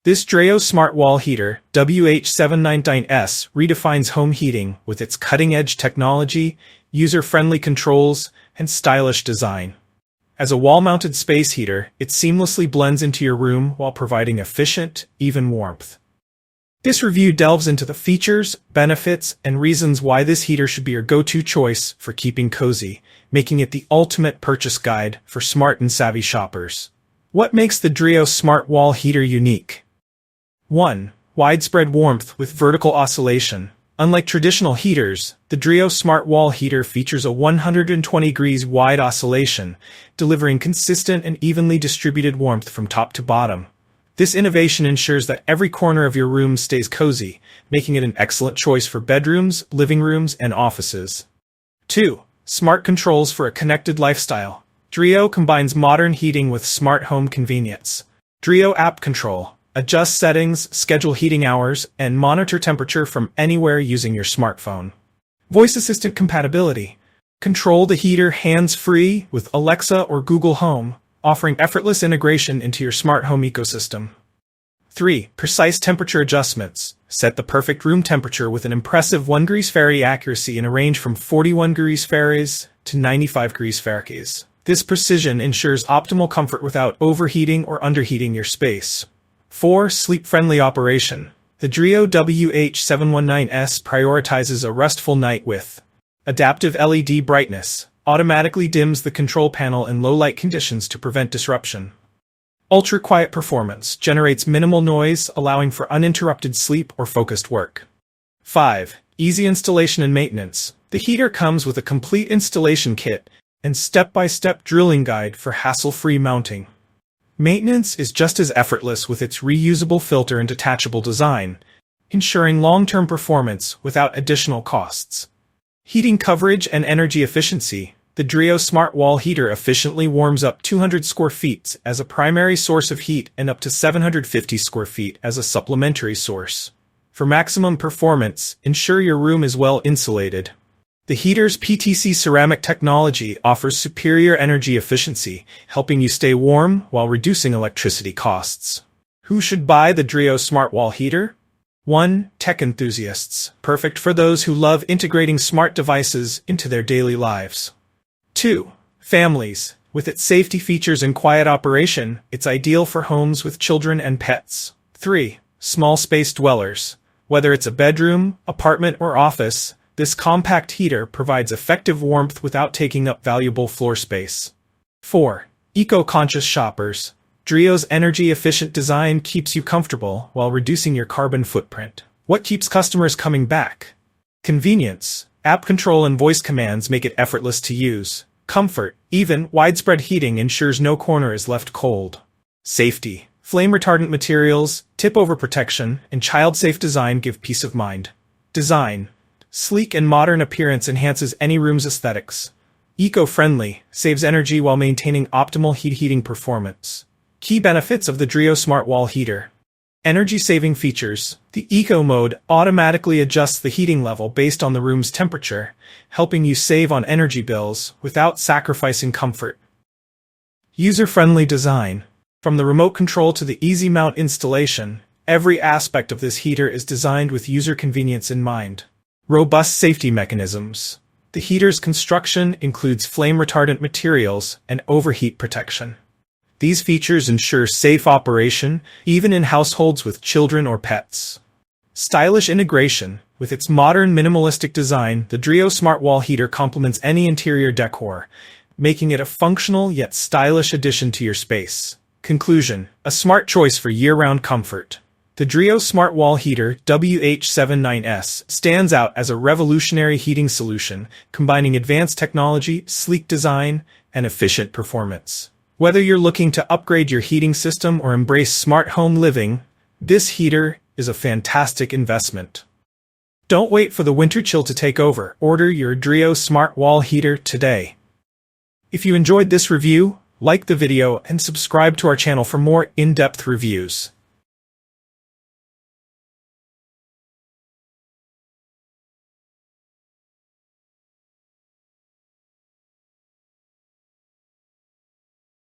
This Dreo smart wall heater, WH799S, redefines home heating with its cutting-edge technology, user-friendly controls, and stylish design. As a wall-mounted space heater, it seamlessly blends into your room while providing efficient, even warmth. This review delves into the features, benefits, and reasons why this heater should be your go-to choice for keeping cozy, making it the ultimate purchase guide for smart and savvy shoppers. What makes the Dreo smart wall heater unique? 1. Widespread warmth with vertical oscillation. Unlike traditional heaters, the Dreo smart wall heater features a 120 degrees wide oscillation, delivering consistent and evenly distributed warmth from top to bottom. This innovation ensures that every corner of your room stays cozy, making it an excellent choice for bedrooms, living rooms, and offices. 2. Smart controls for a connected lifestyle. Dreo combines modern heating with smart home convenience. Dreo App Control. Adjust settings, schedule heating hours, and monitor temperature from anywhere using your smartphone. Voice Assistant compatibility. Control the heater hands-free with Alexa or Google Home, offering effortless integration into your smart home ecosystem. 3. Precise temperature adjustments. Set the perfect room temperature with an impressive 1 degrees Fahrenheit accuracy in a range from 41 degrees Fahrenheit to 95 degrees Fahrenheit. This precision ensures optimal comfort without overheating or underheating your space. 4. Sleep-friendly operation. The Dreo WH719S prioritizes a restful night with adaptive LED brightness, automatically dims the control panel in low-light conditions to prevent disruption. Ultra-quiet performance generates minimal noise, allowing for uninterrupted sleep or focused work. 5. Easy installation and maintenance. The heater comes with a complete installation kit and step-by-step drilling guide for hassle-free mounting. Maintenance is just as effortless with its reusable filter and detachable design, ensuring long-term performance without additional costs. Heating coverage and energy efficiency. The Dreo smart wall heater efficiently warms up 200 square feet as a primary source of heat and up to 750 square feet as a supplementary source. For maximum performance, ensure your room is well insulated. The heater's PTC ceramic technology offers superior energy efficiency, helping you stay warm while reducing electricity costs. Who should buy the Dreo smart wall heater? 1. Tech enthusiasts, perfect for those who love integrating smart devices into their daily lives. 2. Families, with its safety features and quiet operation, it's ideal for homes with children and pets. 3. Small space dwellers, whether it's a bedroom, apartment, or office, this compact heater provides effective warmth without taking up valuable floor space. 4. Eco-conscious shoppers. Dreo's energy-efficient design keeps you comfortable while reducing your carbon footprint. What keeps customers coming back? Convenience. App control and voice commands make it effortless to use. Comfort. Even widespread heating ensures no corner is left cold. Safety. Flame-retardant materials, tip-over protection, and child-safe design give peace of mind. Design. Sleek and modern appearance enhances any room's aesthetics. Eco-friendly, saves energy while maintaining optimal heating performance. Key benefits of the Dreo smart wall heater. Energy-saving features. The Eco mode automatically adjusts the heating level based on the room's temperature, helping you save on energy bills without sacrificing comfort. User-friendly design. From the remote control to the easy mount installation, every aspect of this heater is designed with user convenience in mind. Robust safety mechanisms. The heater's construction includes flame-retardant materials and overheat protection. These features ensure safe operation, even in households with children or pets. Stylish integration. With its modern minimalistic design, the Dreo smart wall heater complements any interior decor, making it a functional yet stylish addition to your space. Conclusion. A smart choice for year-round comfort. The Dreo smart wall heater WH79S stands out as a revolutionary heating solution, combining advanced technology, sleek design, and efficient performance. Whether you're looking to upgrade your heating system or embrace smart home living, this heater is a fantastic investment. Don't wait for the winter chill to take over. Order your Dreo smart wall heater today. If you enjoyed this review, like the video and subscribe to our channel for more in-depth reviews.